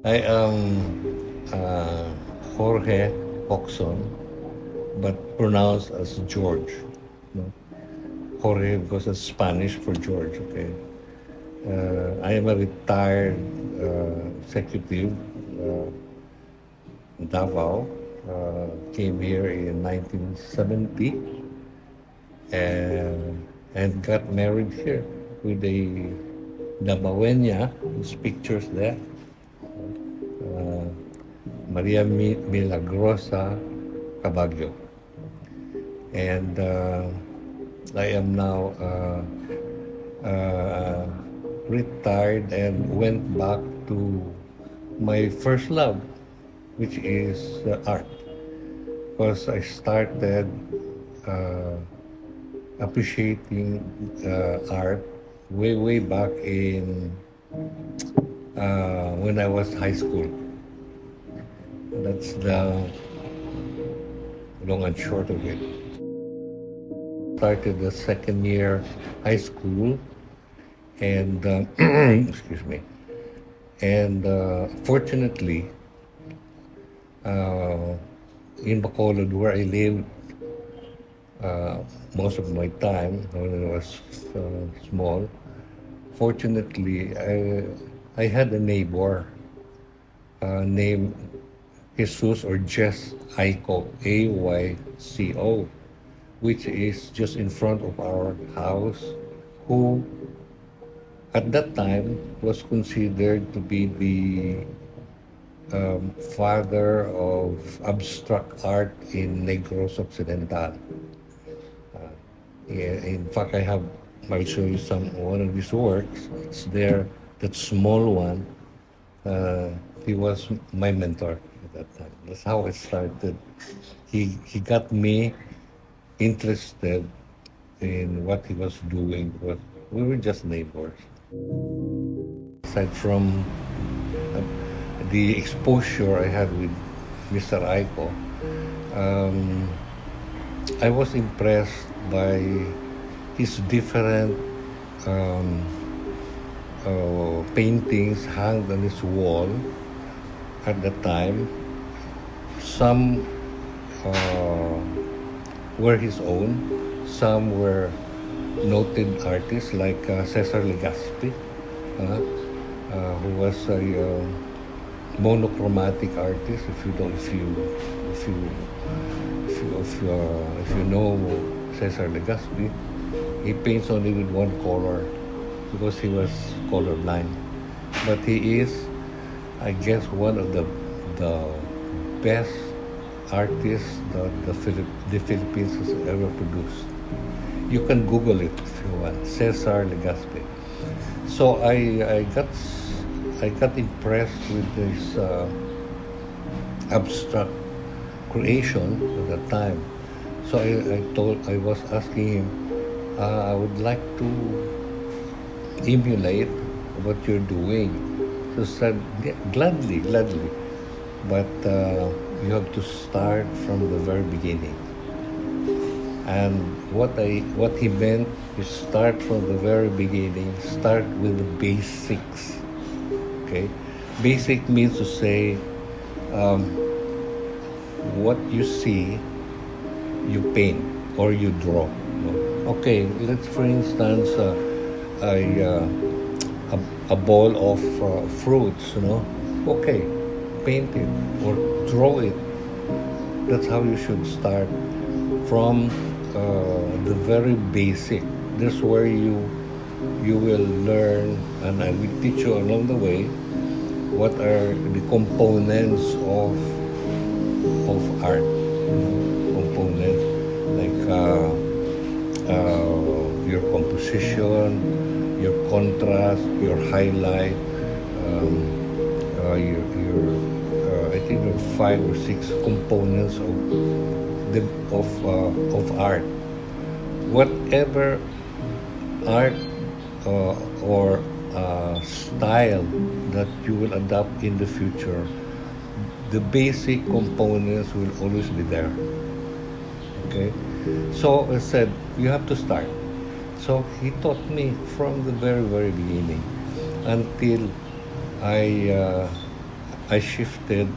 I am Jorge Jocson, but pronounced as George. No? Jorge because it's Spanish for George. Okay. I am a retired executive. Davao. Came here in 1970 and got married here with a Davaoeña. There's pictures there. Uh, Maria Milagrosa Cabagyo. And I am now retired and went back to my first love, which is art. Because I started uh, appreciating art way back in when I was high school. That's the long and short of it. Started the second year high school, and excuse me, and fortunately, in Bacolod, where I lived most of my time when I was small, fortunately, I had a neighbor named Jesus or Jess Aiko, Ayco, which is just in front of our house, who at that time was considered to be the father of abstract art in Negros Occidental. In fact, I'll show you one of his works. It's there, that small one. He was my mentor at that time. That's how it started. He got me interested in what he was doing, but we were just neighbors. Aside from uh, the exposure I had with Mr. Aiko, I was impressed by his different um, paintings hung on his wall at the time. Some were his own, some were noted artists like Cesar Legaspi, who was a monochromatic artist. If you know Cesar Legaspi, he paints only with one color because he was colorblind. But he is, I guess, one of the best artists that the Philippines has ever produced. You can Google it if you want, Cesar Legaspi. So I got impressed with this abstract creation at that time. So I was asking him, I would like to emulate what you're doing. So said, yeah, gladly, but you have to start from the very beginning. And what he meant is start from the very beginning, start with the basics. Okay, basic means to say what you see, you paint or you draw. Okay, let's for instance a bowl of fruits. Okay, paint it or draw it. That's how you should start from the very basic. This is where you will learn, and I will teach you along the way what are the components of art. Components like your composition, your contrast, your highlight, your I think there are 5 or 6 components of art. Whatever art or style that you will adopt in the future, the basic components will always be there. Okay, so I said you have to start. So he taught me from the very beginning until I shifted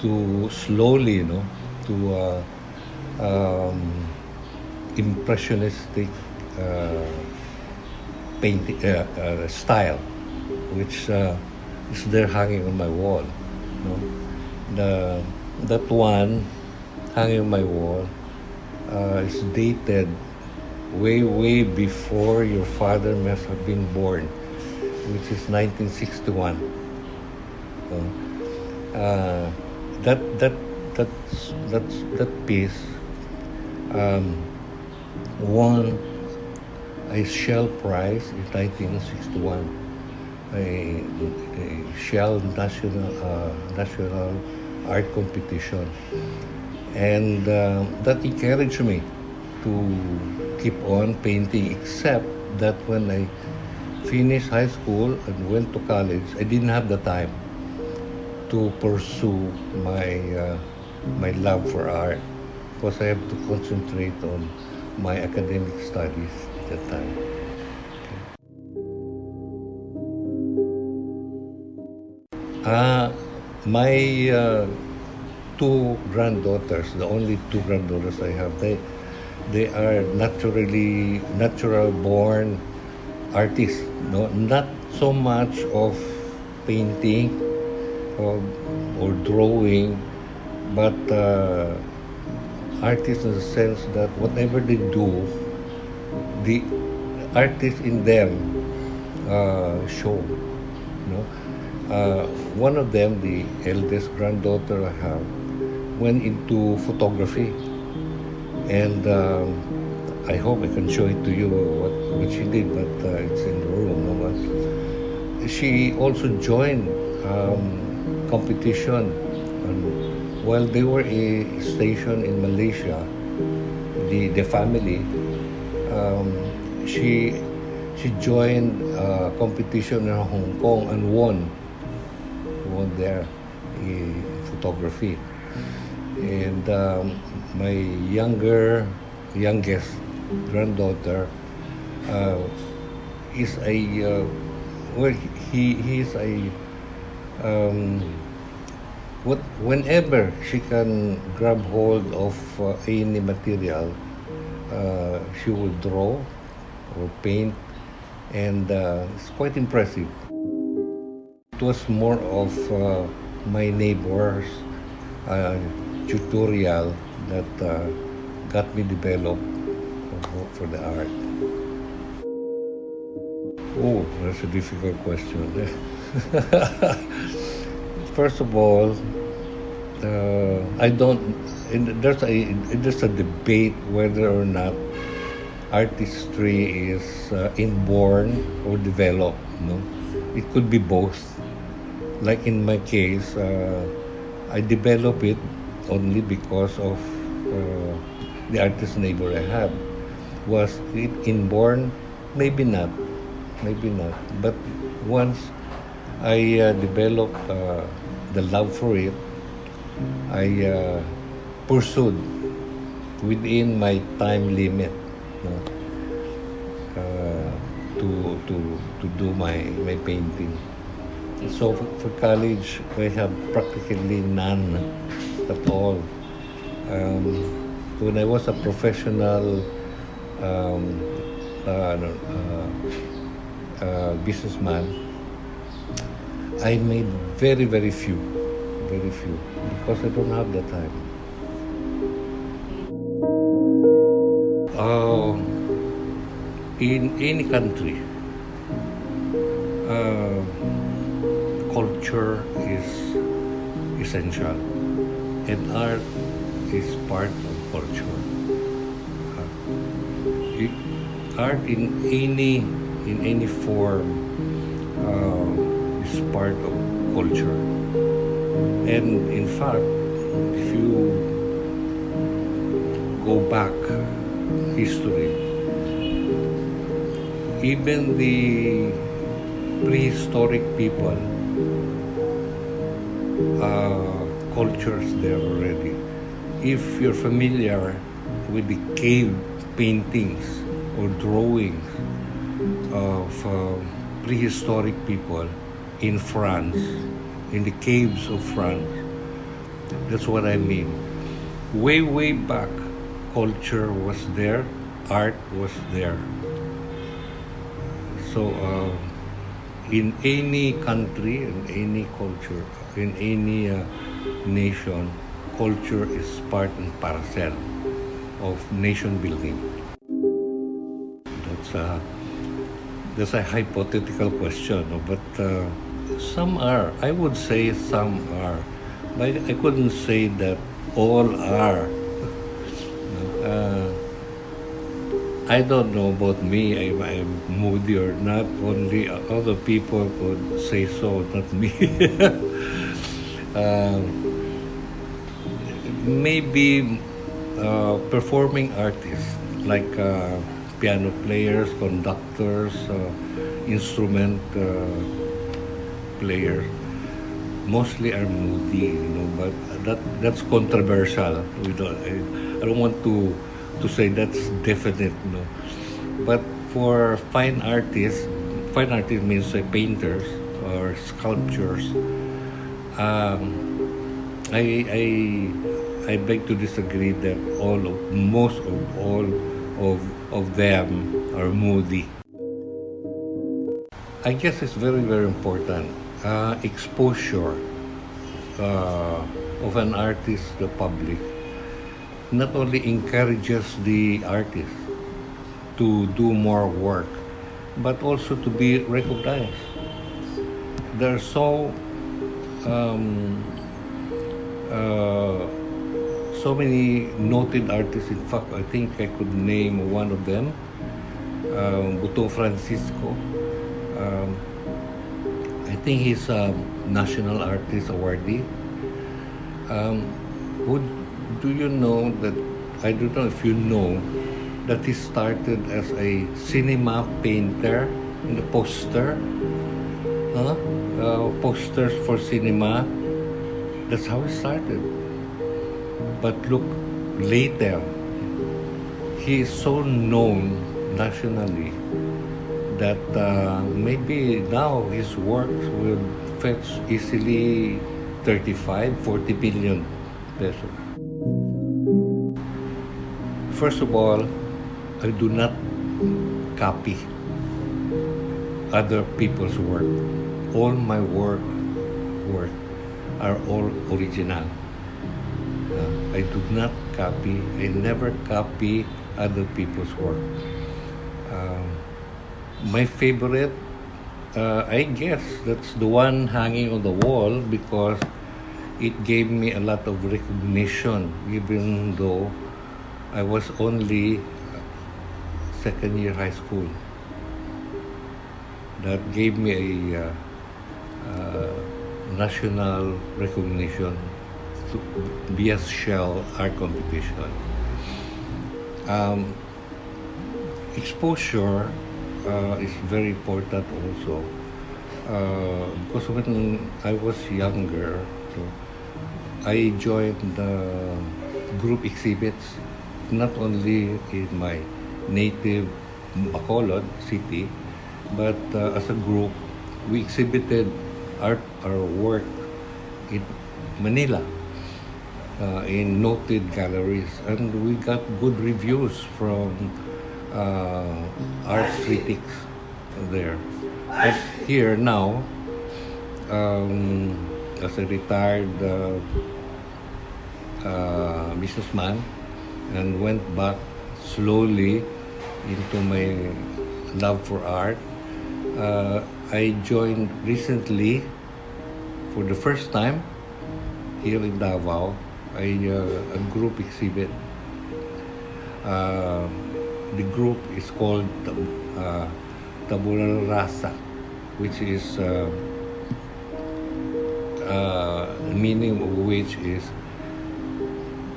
to slowly, to um, impressionistic uh, painting style, which is there hanging on my wall. The that one hanging on my wall is dated way before your father must have been born, which is 1961. Uh, that that that piece won a Shell Prize in 1961, a Shell National Art Competition, and that encouraged me to keep on painting. Except that when I finished high school and went to college, I didn't have the time to pursue my love for art, because I have to concentrate on my academic studies at that time. My two granddaughters, the only two granddaughters I have, they are natural born artists. No, not so much of painting or drawing, but artists in the sense that whatever they do, the artist in them show. One of them, the eldest granddaughter I have, went into photography, and I hope I can show it to you what she did, but it's in the room. No? But she also joined competition, and while they were stationed in Malaysia, the family, she joined competition in Hong Kong and won there in photography. And my youngest granddaughter is a he is a whenever she can grab hold of any material, she will draw or paint, and it's quite impressive. It was more of my neighbor's tutorial that got me developed for the art. Oh, that's a difficult question. First of all, I don't. There's a debate whether or not artistry is inborn or developed. It could be both. Like in my case, I develop it only because of the artist neighbor I have. Was it inborn? Maybe not. But once I developed the love for it, I pursued within my time limit to do my painting. So for college, I have practically none at all. When I was a professional businessman, I made very few, because I don't have the time. In any country, culture is essential, and art is part of culture. Art in any form is part of culture, and in fact, if you go back history, even the prehistoric people, cultures there already. If you're familiar with the cave paintings or drawings of prehistoric people in France, in the caves of France. That's what I mean. Way, way back, culture was there, art was there. So, in any country, in any culture, in any nation, culture is part and parcel of nation building. That's a that's a hypothetical question, no? But some are. I would say some are, but I couldn't say that all are. Uh, I don't know about me. I'm moody or not. Only other people could say so, not me. uh, Maybe performing artists like piano players, conductors, instrument players mostly are moody, but that's controversial. I don't want to say that's definite. But for fine artists means painters or sculptures. I beg to disagree that most of all of them are moody. I guess it's very, very important. Exposure of an artist to the public not only encourages the artist to do more work, but also to be recognized. There are so many noted artists. In fact, I think I could name one of them, Buto Francisco. I think he's a national artist awardee. Do you know that? I don't know if you know that he started as a cinema painter in the posters for cinema. That's how he started. But look, later, he is so known nationally that maybe now his works will fetch easily 40 billion pesos. First of all, I do not copy other people's work. All my work are all original. I do not copy. I never copy other people's work. My favorite, I guess that's the one hanging on the wall because it gave me a lot of recognition, even though I was only second year high school. That gave me a national recognition to BS Shell art competition. Exposure is very important also because when I was younger, so I joined the group exhibits not only in my native Bacolod city, but as a group, we exhibited our work in Manila in noted galleries, and we got good reviews from art critics there. But here now, as a retired businessman, and went back slowly into my love for art, I joined recently, for the first time, here in Davao, a group exhibit. The group is called Tabula Rasa, which is the meaning of which is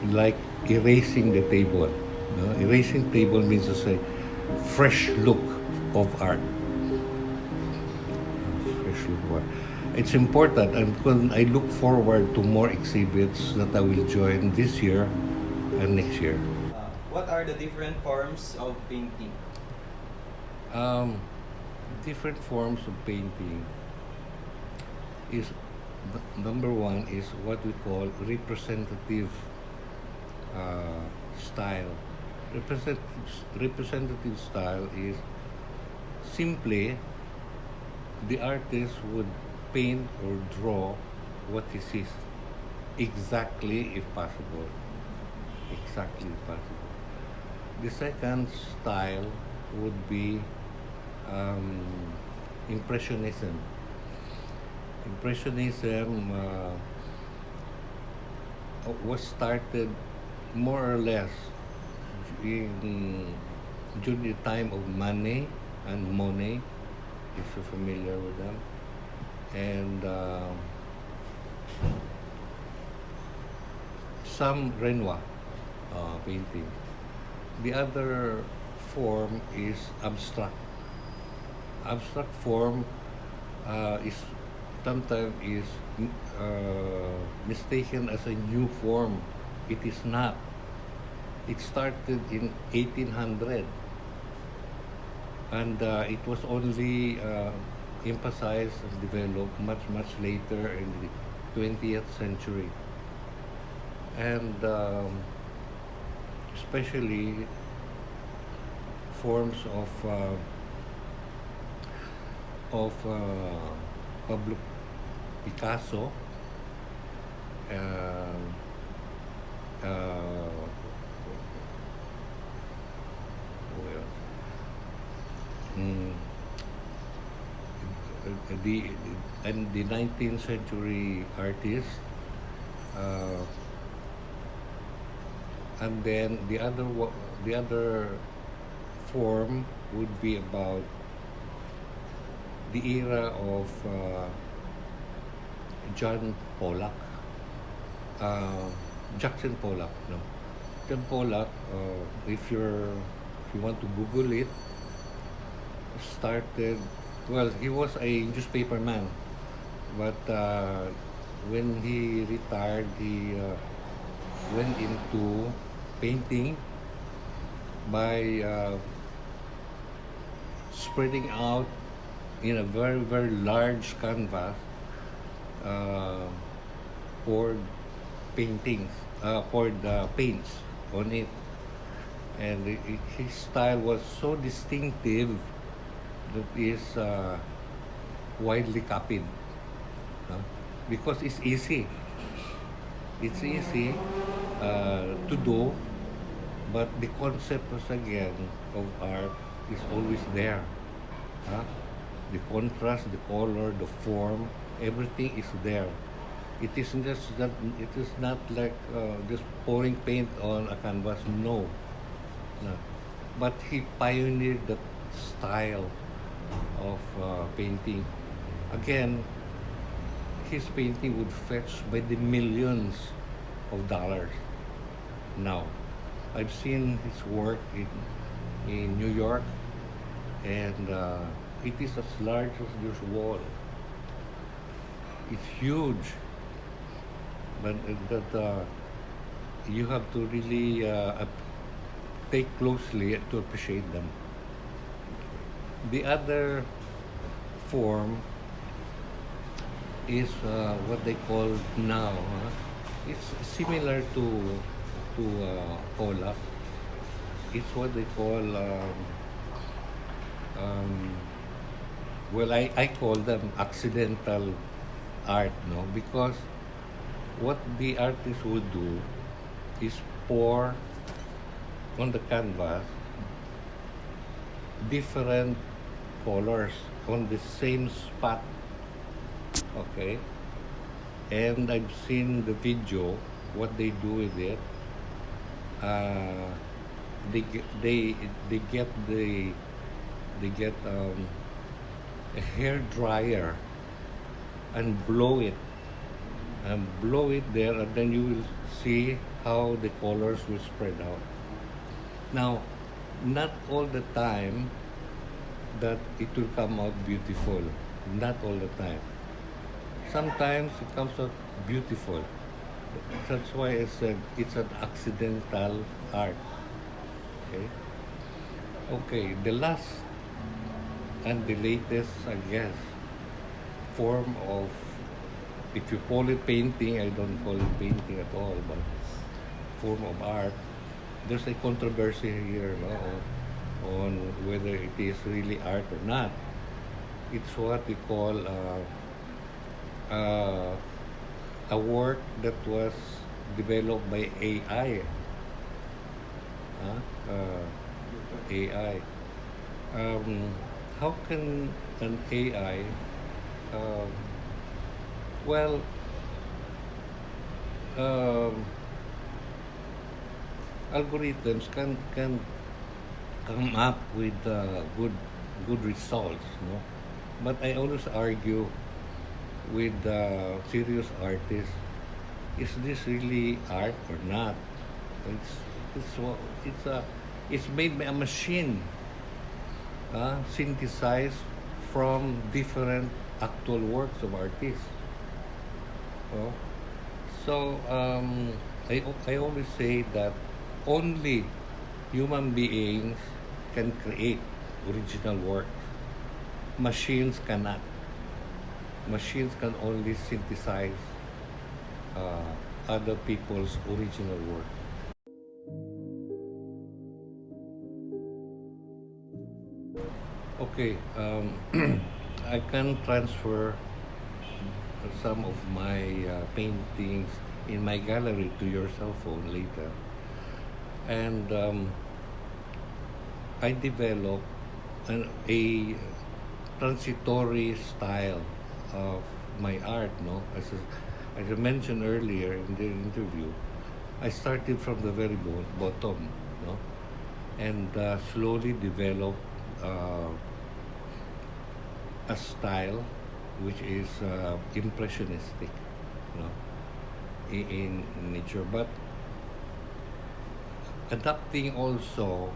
like erasing the table. Erasing table means to say fresh look of art. Fresh look of art. It's important, and I look forward to more exhibits that I will join this year and next year. What are the different forms of painting? Different forms of painting is Number one is what we call representative style. Represent, representative style is simply the artist would paint or draw what he sees exactly if possible. Exactly if possible. The second style would be um, Impressionism. Impressionism was started more or less in, during the time of Manet and Monet, if you're familiar with them, and some Renoir painting. The other form is abstract. Abstract form is sometimes is mistaken as a new form. It is not. It started in 1800, and it was only emphasized and developed much later in the 20th century, and especially forms of Pablo Picasso, uh, uh, well, mm, the and the 19th century artist, uh, and then the other form would be about the era of John Pollock, uh, Jackson Pollock. No, John Pollock. If you want to Google it, started. Well, he was a newspaper man, but when he retired, he went into painting by spreading out in a very large canvas uh, poured paintings, poured paints on it, and his style was so distinctive that is widely copied, no? Because it's easy. It's easy to do, but the concept was again of art is always there. Huh? The contrast, the color, the form, everything is there. It is just that it is not like just pouring paint on a canvas. No, no. But he pioneered that style of painting. Again, his painting would fetch by the millions of dollars. Now, I've seen his work in New York, and it is as large as this wall. It's huge, but that you have to really take closely to appreciate them. The other form is what they call now. It's similar to Pollock. It's what they call um, well, I call them accidental art, no, because what the artist would do is pour on the canvas different colors on the same spot. Okay, and I've seen the video what they do with it. Uh, they get a hair dryer and blow it there, and then you will see how the colors will spread out. Now, not all the time that it will come out beautiful. Not all the time. Sometimes it comes out beautiful. That's why I said it's an accidental art. Okay. Okay. The last and the latest, I guess, form of if you call it painting, I don't call it painting at all, but form of art. There's a controversy here, no, on whether it is really art or not. It's what we call a work that was developed by AI. Huh? AI. How can an AI, um, well, um, algorithms can come up with good results, no? But I always argue with serious artists, is this really art or not? It's it's made by a machine, synthesized from different actual works of artists. Oh. So I always say that only human beings can create original works. Machines cannot. Machines can only synthesize other people's original work. Okay, I can transfer some of my paintings in my gallery to your cell phone later. And I developed a transitory style of my art, no? As I mentioned earlier in the interview, I started from the very bottom, no? And slowly developed a style which is impressionistic, you know, in nature, but adapting also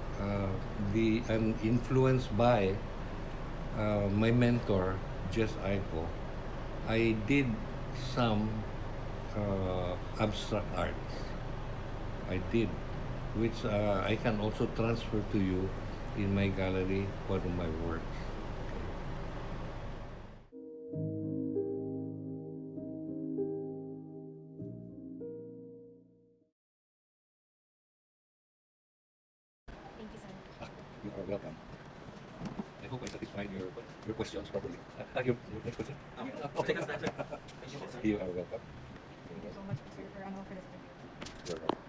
the and influenced by my mentor, Jess Aiko. I did some abstract arts. I did, which I can also transfer to you in my gallery, one of my works. Thank you, sir. You are welcome. I hope I satisfied your questions properly. Your next question? Okay. You are welcome. Thank you so much, sir, for this interview. You're welcome.